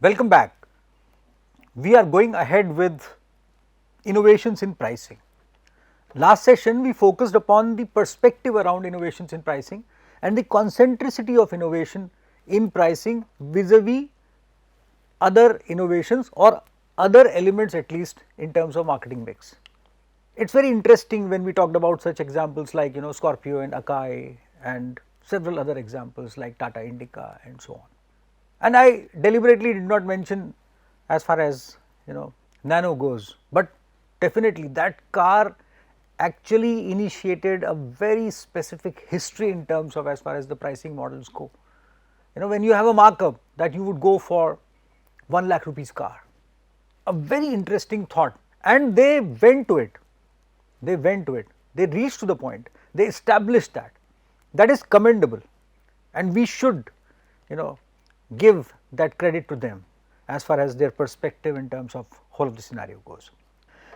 Welcome back. We are going ahead with innovations in pricing. Last session we focused upon the perspective around innovations in pricing and the concentricity of innovation in pricing vis-a-vis other innovations or other elements, at least in terms of marketing mix. It is very interesting when we talked about such examples like Scorpio and Akai and several other examples like Tata Indica and so on. And I deliberately did not mention as far as Nano goes, but definitely that car actually initiated a very specific history in terms of as far as the pricing models go. When you have a markup that you would go for 1 lakh rupees car, a very interesting thought, and they went to it, they reached to the point, they established that is commendable, and we should give that credit to them as far as their perspective in terms of whole of the scenario goes.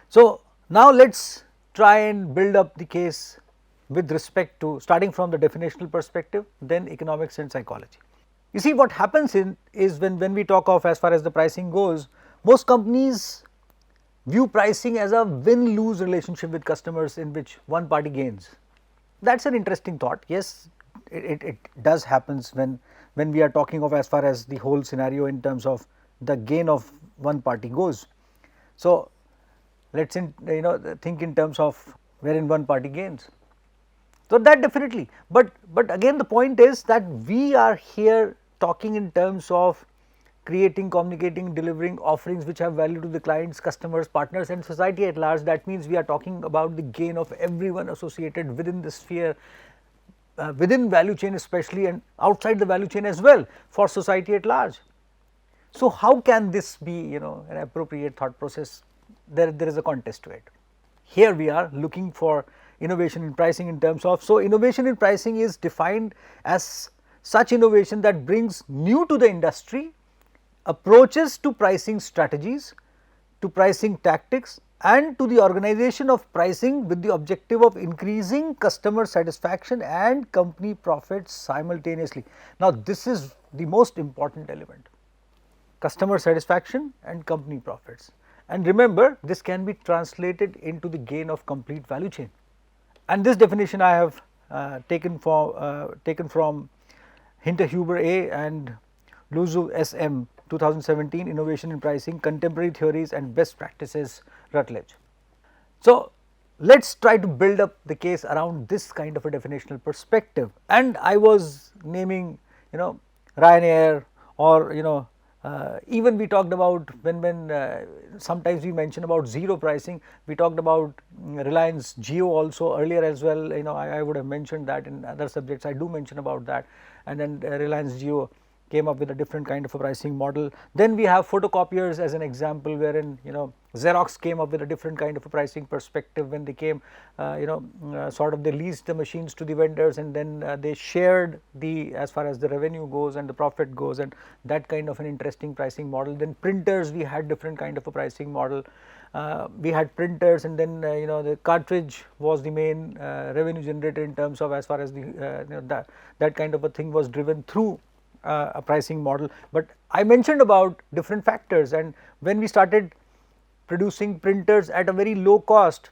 So, now let us try and build up the case with respect to starting from the definitional perspective, then economics and psychology. You see, what happens is when we talk of as far as the pricing goes, most companies view pricing as a win-lose relationship with customers in which one party gains. That is an interesting thought. Yes, it does happens when we are talking of as far as the whole scenario in terms of the gain of one party goes. So, let us think in terms of wherein one party gains. So, that definitely, but again the point is that we are here talking in terms of creating, communicating, delivering offerings which have value to the clients, customers, partners and society at large. That means we are talking about the gain of everyone associated within the sphere, within value chain especially, and outside the value chain as well for society at large. So, how can this be an appropriate thought process? There is a contest to it. Here we are looking for innovation in pricing in terms of, so innovation in pricing is defined as such innovation that brings new to the industry approaches to pricing strategies, to pricing tactics and to the organization of pricing with the objective of increasing customer satisfaction and company profits simultaneously. Now, this is the most important element, customer satisfaction and company profits, and remember this can be translated into the gain of complete value chain, and this definition I have taken from Hinterhuber A and Luzu SM 2017, Innovation in Pricing, Contemporary Theories and Best Practices, Rutledge. So, let us try to build up the case around this kind of a definitional perspective, and I was naming Ryanair, or even we talked about when sometimes we mention about zero pricing, we talked about Reliance Jio also earlier as well. I would have mentioned that in other subjects, I do mention about that, and then Reliance Jio came up with a different kind of a pricing model. Then we have photocopiers as an example, wherein Xerox came up with a different kind of a pricing perspective when they came, sort of they leased the machines to the vendors, and then they shared the as far as the revenue goes and the profit goes, and that kind of an interesting pricing model. Then printers, we had different kind of a pricing model. We had printers, and then the cartridge was the main revenue generator in terms of as far as the that kind of a thing was driven through a pricing model. But I mentioned about different factors, and when we started producing printers at a very low cost,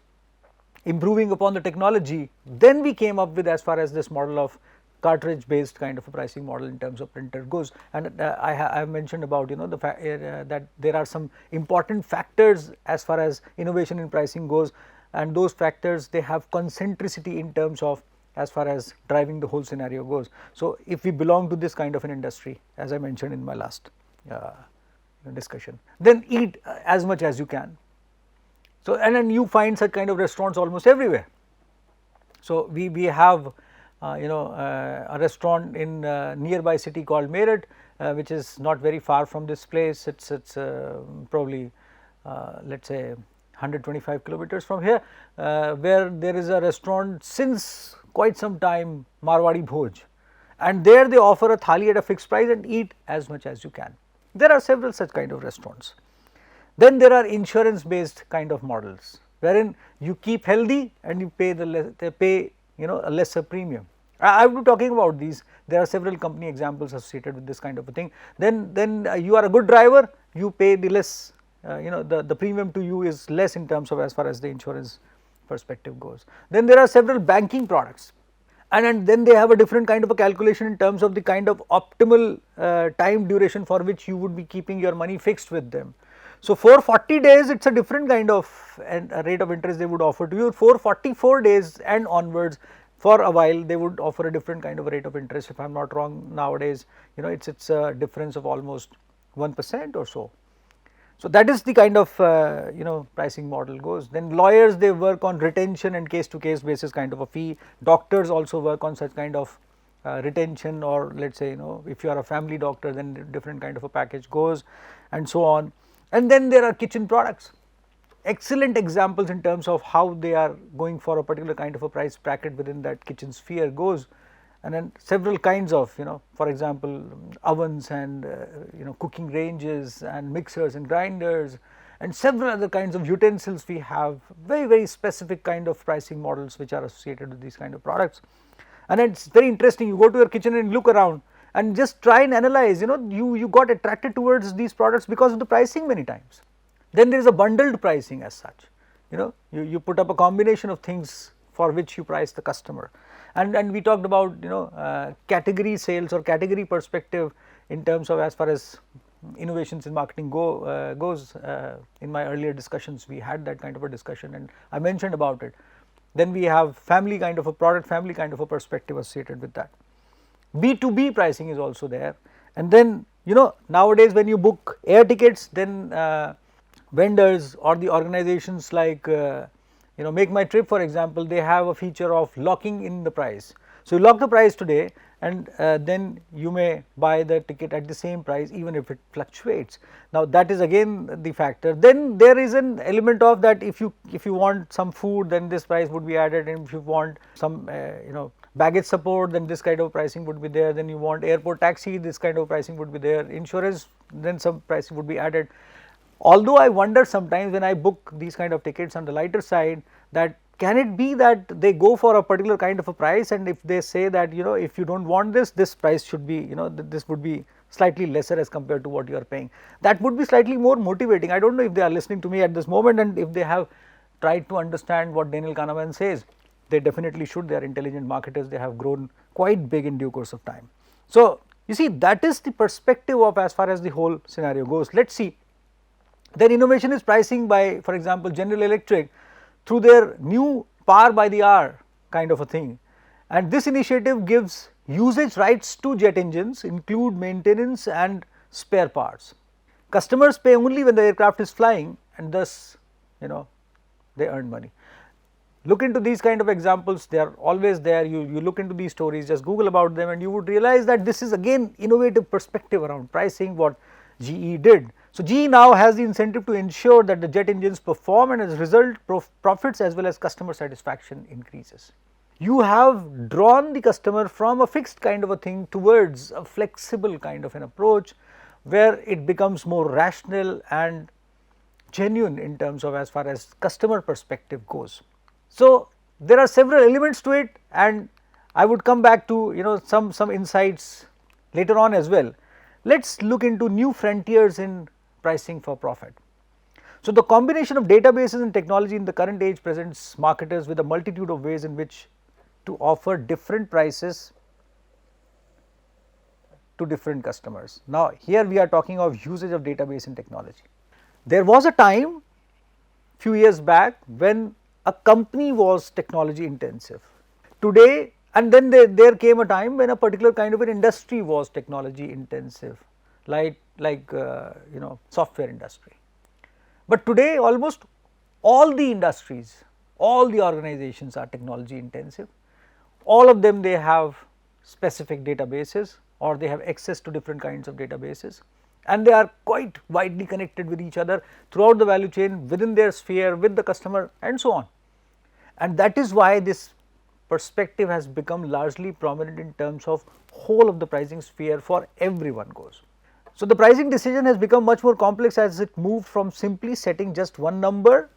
improving upon the technology, then we came up with as far as this model of cartridge based kind of a pricing model in terms of printer goes. And I have mentioned about the fact that there are some important factors as far as innovation in pricing goes, and those factors, they have concentricity in terms of as far as driving the whole scenario goes. So, if we belong to this kind of an industry, as I mentioned in my last discussion, then eat as much as you can. So, and then you find such kind of restaurants almost everywhere. So, we have a restaurant in nearby city called Meerut, which is not very far from this place. It's probably let us say 125 kilometers from here, where there is a restaurant since quite some time, Marwadi Bhoj, and there they offer a thali at a fixed price and eat as much as you can. There are several such kind of restaurants. Then there are insurance based kind of models, wherein you keep healthy and you pay a lesser premium. I will be talking about these. There are several company examples associated with this kind of a thing. Then you are a good driver, you pay the less, the premium to you is less in terms of as far as the insurance perspective goes. Then there are several banking products, and then they have a different kind of a calculation in terms of the kind of optimal time duration for which you would be keeping your money fixed with them. So for 40 days it is a different kind of a rate of interest they would offer to you. For 44 days and onwards, for a while they would offer a different kind of a rate of interest. If I am not wrong, nowadays it's a difference of almost 1% or so. So that is the kind of pricing model goes. Then lawyers, they work on retention and case to case basis kind of a fee. Doctors also work on such kind of retention, or let us say if you are a family doctor, then different kind of a package goes, and so on. And then there are kitchen products, excellent examples in terms of how they are going for a particular kind of a price bracket within that kitchen sphere goes. And then several kinds of for example ovens and cooking ranges and mixers and grinders and several other kinds of utensils. We have very specific kind of pricing models which are associated with these kind of products. And it is very interesting, you go to your kitchen and look around and just try and analyze, you got attracted towards these products because of the pricing many times. Then there is a bundled pricing as such, you put up a combination of things for which you price the customer. And we talked about category sales or category perspective in terms of as far as innovations in marketing goes. In my earlier discussions we had that kind of a discussion and I mentioned about it. Then we have family kind of a product, family kind of a perspective associated with that. B2B pricing is also there. And then nowadays when you book air tickets, then vendors or the organizations like Make My Trip, for example, they have a feature of locking in the price. So you lock the price today and then you may buy the ticket at the same price even if it fluctuates. Now that is again the factor. Then there is an element of that if you want some food, then this price would be added, and if you want some baggage support, then this kind of pricing would be there. Then you want airport taxi, this kind of pricing would be there. Insurance, then some pricing would be added. Although I wonder sometimes when I book these kind of tickets on the lighter side, that can it be that they go for a particular kind of a price, and if they say that if you do not want this price should be this would be slightly lesser as compared to what you are paying. That would be slightly more motivating. I do not know if they are listening to me at this moment and if they have tried to understand what Daniel Kahneman says. They definitely should. They are intelligent marketers, they have grown quite big in due course of time. So you see, that is the perspective of as far as the whole scenario goes. Let us see. Then innovation is pricing by, for example, General Electric through their new power by the hour kind of a thing, and this initiative gives usage rights to jet engines, include maintenance and spare parts. Customers pay only when the aircraft is flying, and thus they earn money. Look into these kind of examples, they are always there. You look into these stories, just Google about them and you would realize that this is again innovative perspective around pricing what GE did. So GE now has the incentive to ensure that the jet engines perform, and as a result profits as well as customer satisfaction increases. You have drawn the customer from a fixed kind of a thing towards a flexible kind of an approach where it becomes more rational and genuine in terms of as far as customer perspective goes. So there are several elements to it, and I would come back to some insights later on as well. Let us look into new frontiers in pricing for profit. So the combination of databases and technology in the current age presents marketers with a multitude of ways in which to offer different prices to different customers. Now here we are talking of usage of database and technology. There was a time few years back when a company was technology intensive. Today, and then there came a time when a particular kind of an industry was technology intensive, like software industry. But today almost all the industries, all the organizations are technology intensive. All of them, they have specific databases or they have access to different kinds of databases, and they are quite widely connected with each other throughout the value chain, within their sphere, with the customer and so on. And that is why this perspective has become largely prominent in terms of whole of the pricing sphere for everyone goes. So the pricing decision has become much more complex as it moved from simply setting just one number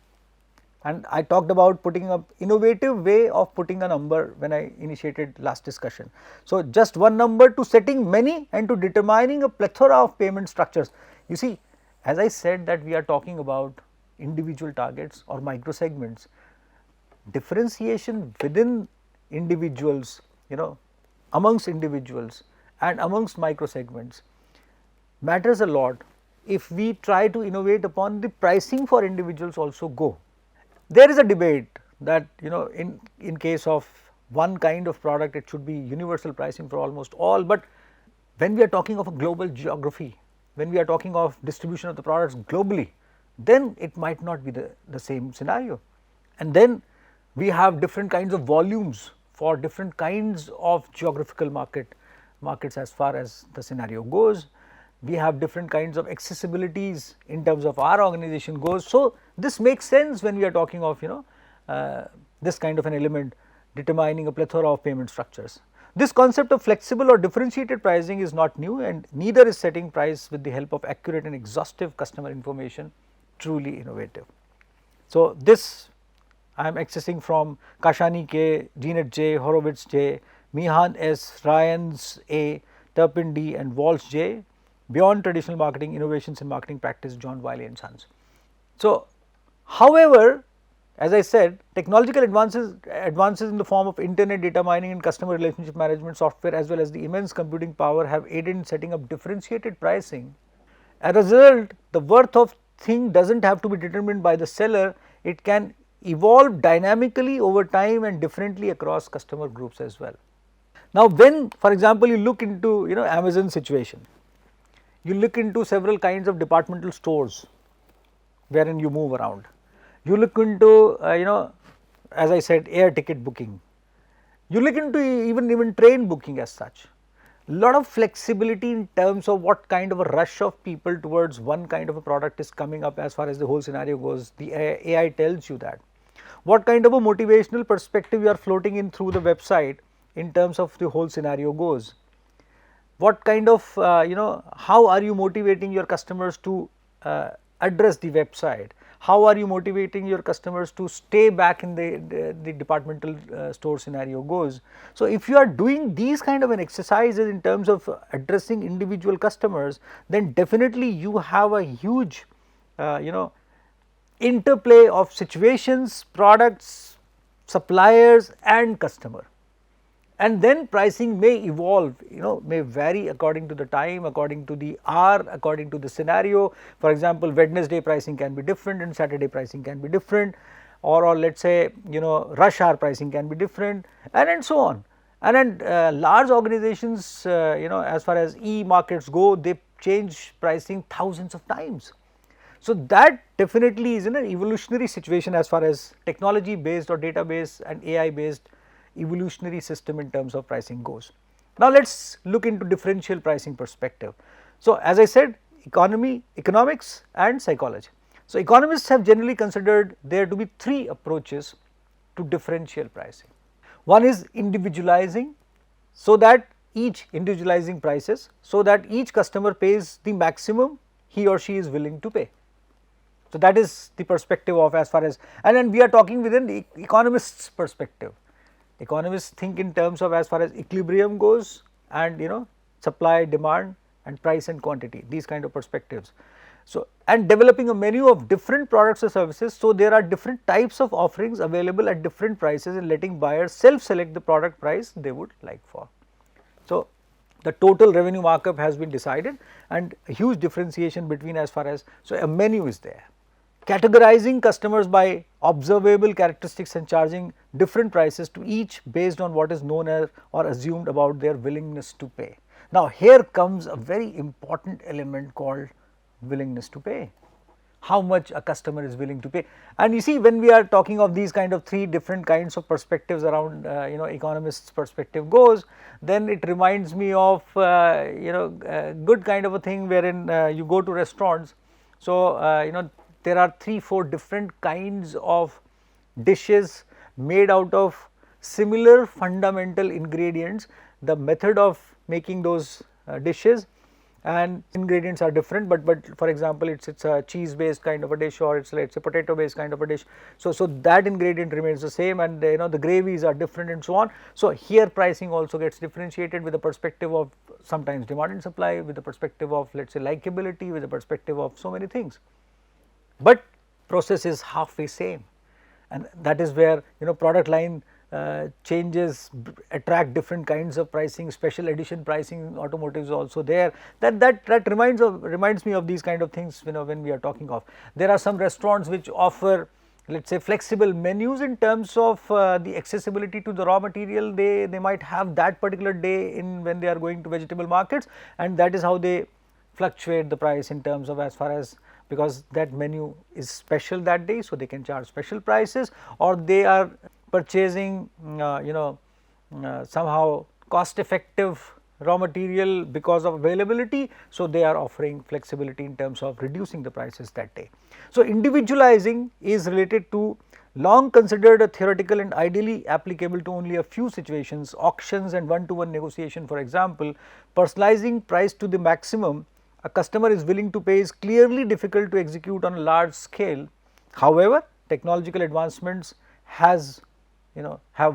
and I talked about putting up innovative way of putting a number when I initiated last discussion. So, just one number to setting many and to determining a plethora of payment structures. You see, as I said that we are talking about individual targets or micro segments, differentiation within individuals, amongst individuals and amongst micro segments matters a lot if we try to innovate upon the pricing for individuals also go. There is a debate that in case of one kind of product it should be universal pricing for almost all, but when we are talking of a global geography, when we are talking of distribution of the products globally, then it might not be the same scenario. And then we have different kinds of volumes for different kinds of geographical markets as far as the scenario goes. We have different kinds of accessibilities in terms of our organization goes. So, this makes sense when we are talking of this kind of an element determining a plethora of payment structures. This concept of flexible or differentiated pricing is not new, and neither is setting price with the help of accurate and exhaustive customer information truly innovative. So, this I am accessing from Kashani K, Jeanette J, Horowitz J, Mihan S, Ryans A, Turpin D and Walsh J, Beyond Traditional Marketing, Innovations in Marketing Practice, John Wiley and Sons. So, however, as I said, technological advances in the form of internet data mining and customer relationship management software as well as the immense computing power have aided in setting up differentiated pricing. As a result, the worth of thing does not have to be determined by the seller, it can evolve dynamically over time and differently across customer groups as well. Now, when for example, you look into Amazon situation, you look into several kinds of departmental stores wherein you move around. You look into as I said, air ticket booking. You look into even train booking as such. Lot of flexibility in terms of what kind of a rush of people towards one kind of a product is coming up as far as the whole scenario goes. The AI tells you that. What kind of a motivational perspective you are floating in through the website in terms of the whole scenario goes. What kind of how are you motivating your customers to address the website, how are you motivating your customers to stay back in the departmental store scenario goes. So, if you are doing these kind of an exercises in terms of addressing individual customers, then definitely you have a huge interplay of situations, products, suppliers and customer. And then pricing may evolve, may vary according to the time, according to the hour, according to the scenario. For example, Wednesday pricing can be different and Saturday pricing can be different, or let us say rush hour pricing can be different, and so on. And then large organizations as far as e-markets go, they change pricing thousands of times. So, that definitely is an evolutionary situation as far as technology based or database and AI based evolutionary system in terms of pricing goes. Now, let us look into differential pricing perspective. So, as I said, economics and psychology. So, economists have generally considered there to be three approaches to differential pricing. One is individualizing, so that individualizing prices, so that each customer pays the maximum he or she is willing to pay. So, that is the perspective of as far as, and then we are talking within the economist's perspective. Economists think in terms of as far as equilibrium goes and supply, demand and price and quantity, these kind of perspectives. So, and developing a menu of different products or services, so there are different types of offerings available at different prices and letting buyers self select the product price they would like for. So, the total revenue markup has been decided and a huge differentiation between as far as, so a menu is there. Categorizing customers by observable characteristics and charging different prices to each based on what is known as or assumed about their willingness to pay. Now, here comes a very important element called willingness to pay. How much a customer is willing to pay, and you see, when we are talking of these kind of three different kinds of perspectives around economists perspective goes, then it reminds me of good kind of a thing wherein you go to restaurants. So, there are 3-4 different kinds of dishes made out of similar fundamental ingredients. The method of making those dishes and ingredients are different, but for example it's a cheese based kind of a dish, or it's a potato based kind of a dish. So that ingredient remains the same, and the gravies are different and so on. So here pricing also gets differentiated with the perspective of sometimes demand and supply, with the perspective of, let's say, likability, with the perspective of so many things. But process is halfway same, and that is where product line changes attract different kinds of pricing. Special edition pricing in automotive is also there. That reminds me of these kind of things when we are talking of. There are some restaurants which offer, let's say, flexible menus in terms of the accessibility to the raw material. They might have that particular day in when they are going to vegetable markets, and that is how they fluctuate the price in terms of, as far as, because that menu is special that day, so they can charge special prices, or they are purchasing somehow cost effective raw material because of availability, so they are offering flexibility in terms of reducing the prices that day. So individualizing is related to, long considered a theoretical and ideally applicable to only a few situations, auctions and one-to-one negotiation. For example, personalizing price to the maximum a customer is willing to pay is clearly difficult to execute on a large scale. However, technological advancements have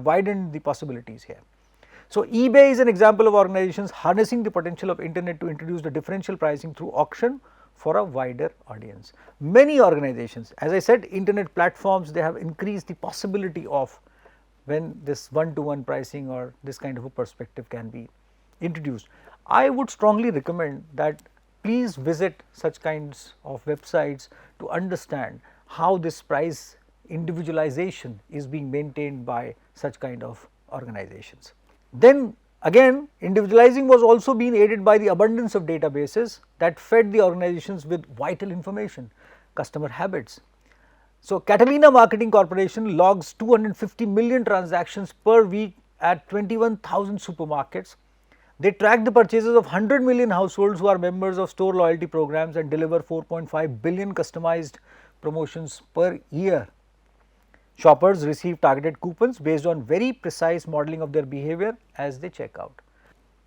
widened the possibilities here. So eBay is an example of organizations harnessing the potential of internet to introduce the differential pricing through auction for a wider audience. Many organizations, as I said, internet platforms, they have increased the possibility of when this one-to-one pricing or this kind of a perspective can be introduced. I would strongly recommend that please visit such kinds of websites to understand how this price individualization is being maintained by such kind of organizations. Then again, individualizing was also being aided by the abundance of databases that fed the organizations with vital information, customer habits. So Catalina Marketing Corporation logs 250 million transactions per week at 21,000 supermarkets. They track the purchases of 100 million households who are members of store loyalty programs and deliver 4.5 billion customized promotions per year. Shoppers receive targeted coupons based on very precise modeling of their behavior as they check out.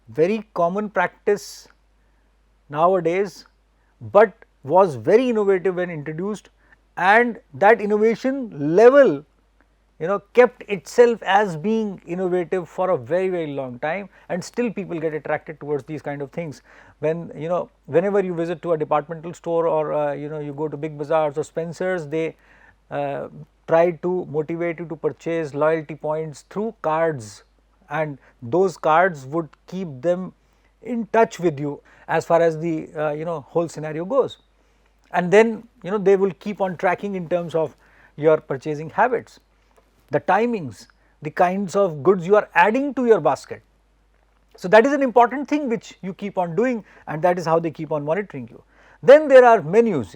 Very common practice nowadays, but was very innovative when introduced, and that innovation level kept itself as being innovative for a very long time, and still people get attracted towards these kind of things. When whenever you visit to a departmental store, or you go to big bazaars or Spencer's, they try to motivate you to purchase loyalty points through cards, and those cards would keep them in touch with you as far as the whole scenario goes, and then they will keep on tracking in terms of your purchasing habits, the timings, the kinds of goods you are adding to your basket. So that is an important thing which you keep on doing, and that is how they keep on monitoring you. Then there are menus.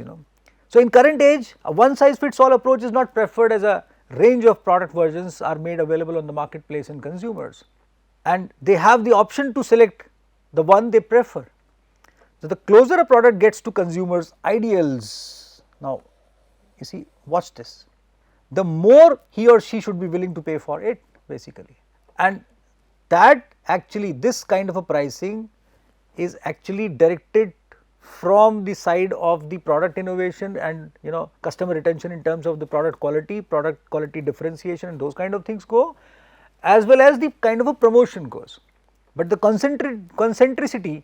So in current age, a one size fits all approach is not preferred, as a range of product versions are made available on the marketplace and consumers, and they have the option to select the one they prefer. So the closer a product gets to consumers' ideals, now you see, watch this, the more he or she should be willing to pay for it basically, and that actually, this kind of a pricing is actually directed from the side of the product innovation and customer retention in terms of the product quality differentiation, and those kind of things go, as well as the kind of a promotion goes. But the concentricity,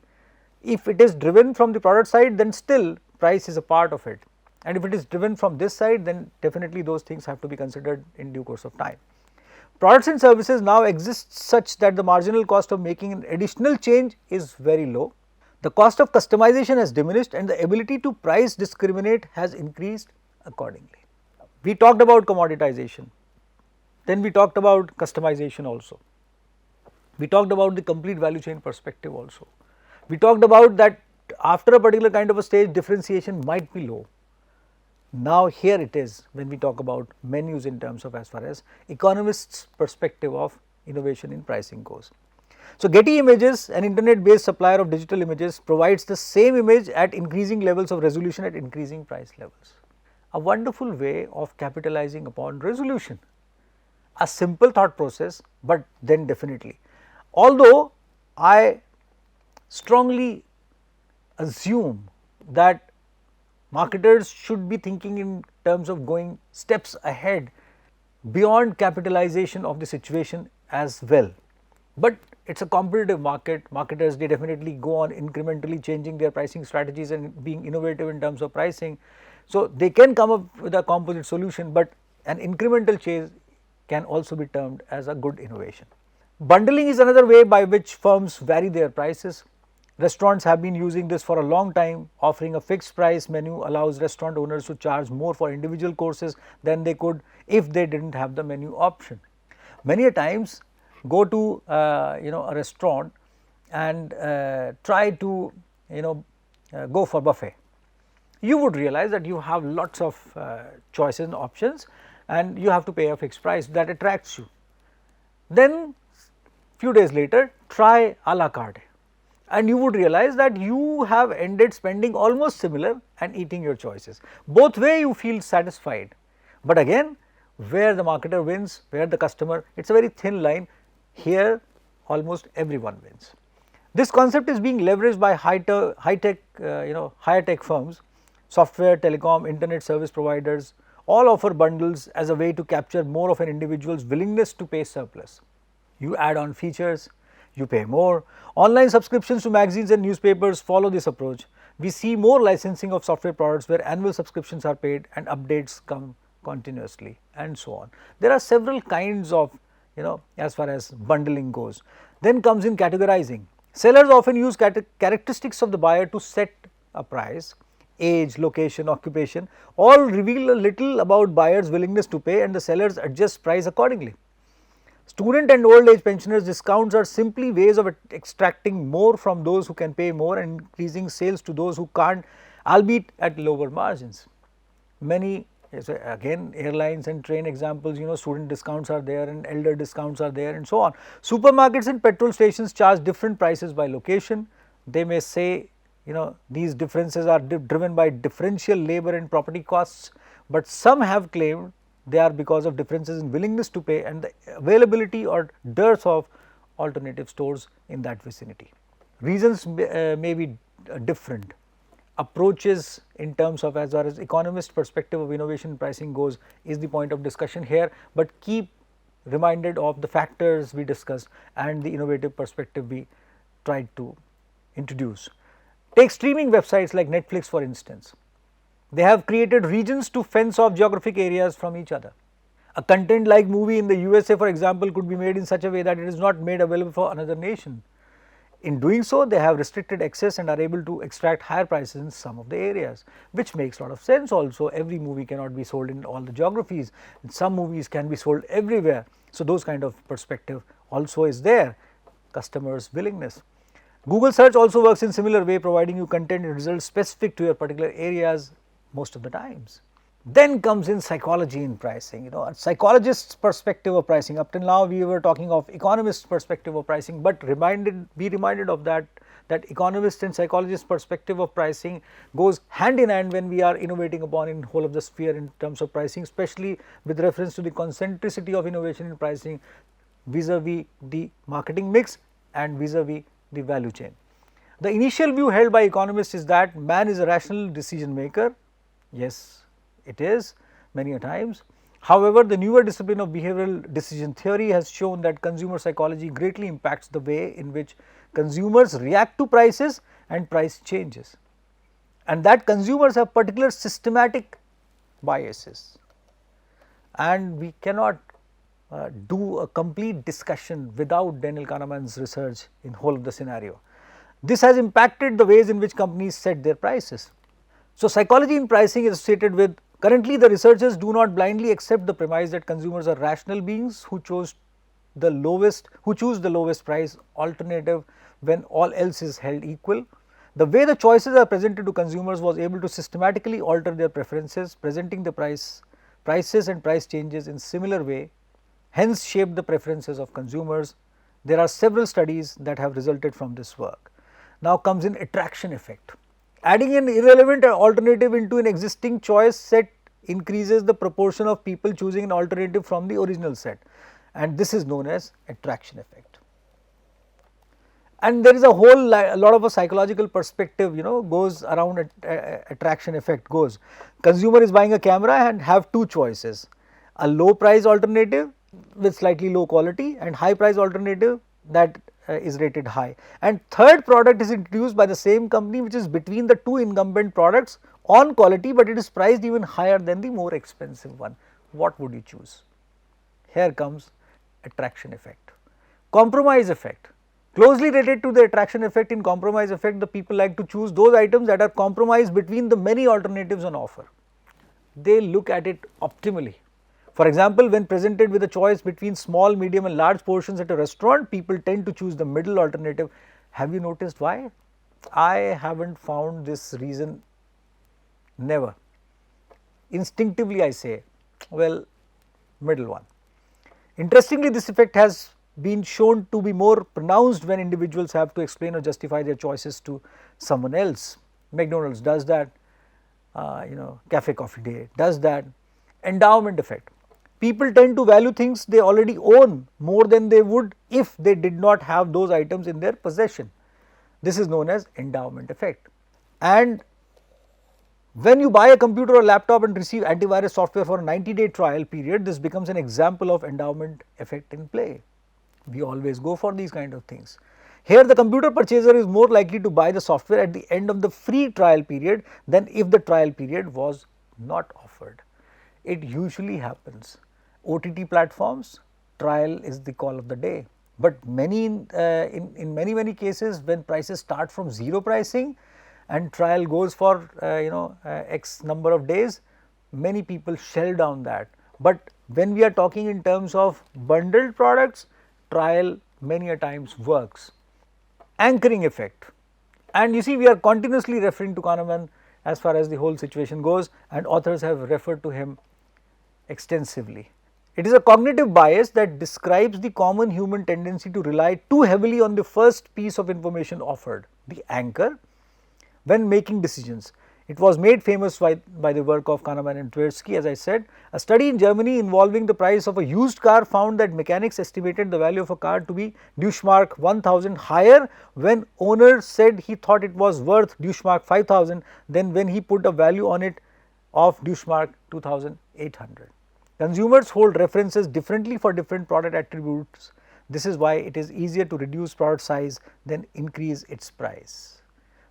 if it is driven from the product side, then still price is a part of it, and if it is driven from this side, then definitely those things have to be considered in due course of time. Products and services now exist such that the marginal cost of making an additional change is very low. The cost of customization has diminished, and the ability to price discriminate has increased accordingly. We talked about commoditization, then we talked about customization also. We talked about the complete value chain perspective also. We talked about that after a particular kind of a stage, differentiation might be low. Now here it is when we talk about menus in terms of, as far as economists' perspective of innovation in pricing goes. So Getty Images, an internet based supplier of digital images, provides the same image at increasing levels of resolution at increasing price levels. A wonderful way of capitalizing upon resolution, a simple thought process, but then definitely, although I strongly assume that marketers should be thinking in terms of going steps ahead beyond capitalization of the situation as well. But it is a competitive market, marketers they definitely go on incrementally changing their pricing strategies and being innovative in terms of pricing. So, they can come up with a composite solution, but an incremental change can also be termed as a good innovation. Bundling is another way by which firms vary their prices. Restaurants have been using this for a long time. Offering a fixed price menu allows restaurant owners to charge more for individual courses than they could if they did not have the menu option. Many a times go to a restaurant and try to go for buffet. You would realize that you have lots of choices and options and you have to pay a fixed price that attracts you. Then few days later try a la carte and you would realize that you have ended spending almost similar and eating your choices. Both way you feel satisfied, but again where the marketer wins, where the customer, it is a very thin line. Here almost everyone wins. This concept is being leveraged by higher tech firms, software, telecom, internet service providers, all offer bundles as a way to capture more of an individual's willingness to pay surplus. You add on features, you pay more. Online subscriptions to magazines and newspapers follow this approach. We see more licensing of software products where annual subscriptions are paid and updates come continuously and so on. There are several kinds of as far as bundling goes. Then comes in categorizing. Sellers often use characteristics of the buyer to set a price. Age, location, occupation all reveal a little about buyers' willingness to pay and the sellers adjust price accordingly. Student and old age pensioners discounts are simply ways of extracting more from those who can pay more and increasing sales to those who can't, albeit at lower margins. Many again airlines and train examples, student discounts are there and elder discounts are there and so on. Supermarkets and petrol stations charge different prices by location. They may say these differences are driven by differential labor and property costs, but some have claimed they are because of differences in willingness to pay and the availability or dearth of alternative stores in that vicinity. Reasons may be different. Approaches in terms of as far as economist perspective of innovation pricing goes is the point of discussion here, but keep reminded of the factors we discussed and the innovative perspective we tried to introduce. Take streaming websites like Netflix for instance. They have created regions to fence off geographic areas from each other. A content like movie in the USA for example could be made in such a way that it is not made available for another nation. In doing so, they have restricted access and are able to extract higher prices in some of the areas, which makes a lot of sense also. Every movie cannot be sold in all the geographies, and some movies can be sold everywhere. So, those kind of perspective also is there, customers' willingness. Google search also works in similar way, providing you content and results specific to your particular areas most of the times. Then comes in psychology in pricing, a psychologist's perspective of pricing. Up till now we were talking of economist's perspective of pricing, but be reminded of that economist and psychologist perspective of pricing goes hand in hand when we are innovating upon in whole of the sphere in terms of pricing, especially with reference to the concentricity of innovation in pricing vis-a-vis the marketing mix and vis-a-vis the value chain. The initial view held by economists is that man is a rational decision maker. Yes, it is many a times. However, the newer discipline of behavioral decision theory has shown that consumer psychology greatly impacts the way in which consumers react to prices and price changes, and that consumers have particular systematic biases, and we cannot do a complete discussion without Daniel Kahneman's research in whole of the scenario. This has impacted the ways in which companies set their prices. So, psychology in pricing is associated with currently the researchers do not blindly accept the premise that consumers are rational beings who choose the lowest price alternative when all else is held equal. The way the choices are presented to consumers was able to systematically alter their preferences, presenting the prices and price changes in similar way, hence shaped the preferences of consumers. There are several studies that have resulted from this work. Now comes in attraction effect. Adding an irrelevant alternative into an existing choice set increases the proportion of people choosing an alternative from the original set, and this is known as attraction effect. And there is a whole lot of a psychological perspective, goes around attraction effect goes. Consumer is buying a camera and have two choices, a low price alternative with slightly low quality and high price alternative that is rated high, and third product is introduced by the same company which is between the two incumbent products on quality, but it is priced even higher than the more expensive one. What would you choose? Here comes attraction effect. Compromise effect. Closely related to the attraction effect, in compromise effect, the people like to choose those items that are compromised between the many alternatives on offer. They look at it optimally. For example, when presented with a choice between small, medium and large portions at a restaurant, people tend to choose the middle alternative. Have you noticed why? I haven't found this reason, never. Instinctively I say, well, middle one. Interestingly, this effect has been shown to be more pronounced when individuals have to explain or justify their choices to someone else. McDonald's does that, Cafe Coffee Day does that. Endowment effect. People tend to value things they already own more than they would if they did not have those items in their possession. This is known as endowment effect. And when you buy a computer or laptop and receive antivirus software for a 90-day trial period, this becomes an example of endowment effect in play. We always go for these kind of things. Here the computer purchaser is more likely to buy the software at the end of the free trial period than if the trial period was not offered. It usually happens. OTT platforms, trial is the call of the day, but in many cases when prices start from zero pricing and trial goes for X number of days, many people shell down that. But when we are talking in terms of bundled products, trial many a times works. Anchoring effect, and you see we are continuously referring to Kahneman as far as the whole situation goes, and authors have referred to him extensively. It is a cognitive bias that describes the common human tendency to rely too heavily on the first piece of information offered, the anchor, when making decisions. It was made famous by the work of Kahneman and Tversky, as I said. A study in Germany involving the price of a used car found that mechanics estimated the value of a car to be Deutschmark 1000 higher when owner said he thought it was worth Deutschmark 5000 than when he put a value on it of Deutschmark 2800. Consumers hold references differently for different product attributes. This is why it is easier to reduce product size than increase its price.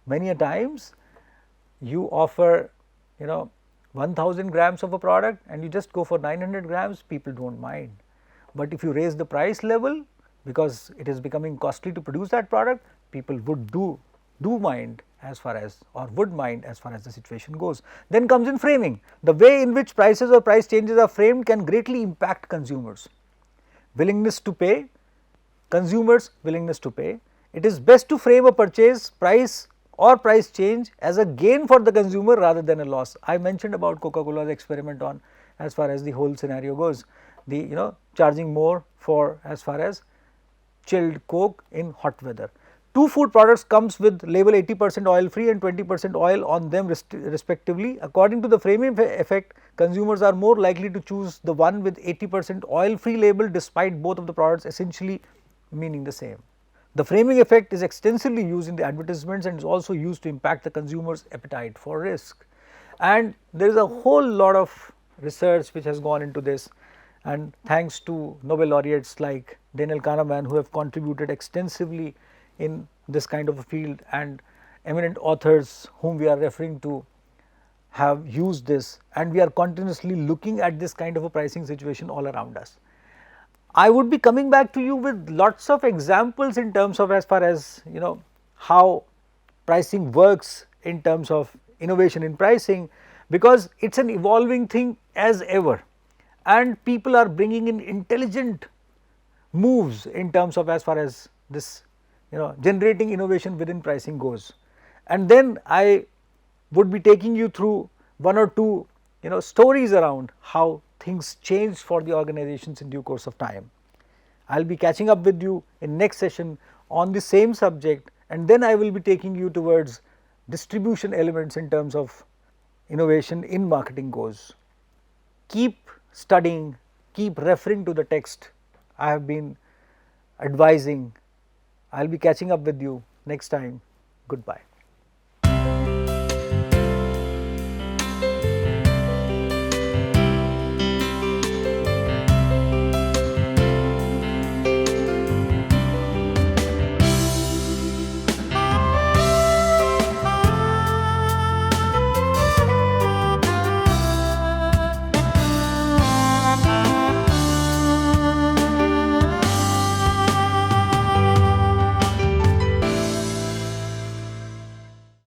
Many a times you offer 1000 grams of a product and you just go for 900 grams, people do not mind. But if you raise the price level because it is becoming costly to produce that product, people would do mind as far as, or would mind as far as the situation goes. Then comes in framing. The way in which prices or price changes are framed can greatly impact consumers. Willingness to pay, consumers' willingness to pay. It is best to frame a purchase price or price change as a gain for the consumer rather than a loss. I mentioned about Coca-Cola's experiment on as far as the whole scenario goes, the charging more for as far as chilled Coke in hot weather. Two food products comes with label 80% oil free and 20% oil on them respectively. According to the framing effect, consumers are more likely to choose the one with 80% oil free label despite both of the products essentially meaning the same. The framing effect is extensively used in the advertisements and is also used to impact the consumer's appetite for risk. And there is a whole lot of research which has gone into this, and thanks to Nobel laureates like Daniel Kahneman who have contributed extensively in this kind of a field, and eminent authors whom we are referring to have used this, and we are continuously looking at this kind of a pricing situation all around us. I would be coming back to you with lots of examples in terms of as far as how pricing works in terms of innovation in pricing, because it is an evolving thing as ever, and people are bringing in intelligent moves in terms of as far as this generating innovation within pricing goes. And then I would be taking you through one or two stories around how things change for the organizations in due course of time. I will be catching up with you in next session on the same subject, and then I will be taking you towards distribution elements in terms of innovation in marketing goes. Keep studying, keep referring to the text I have been advising I will be catching up with you next time. Goodbye.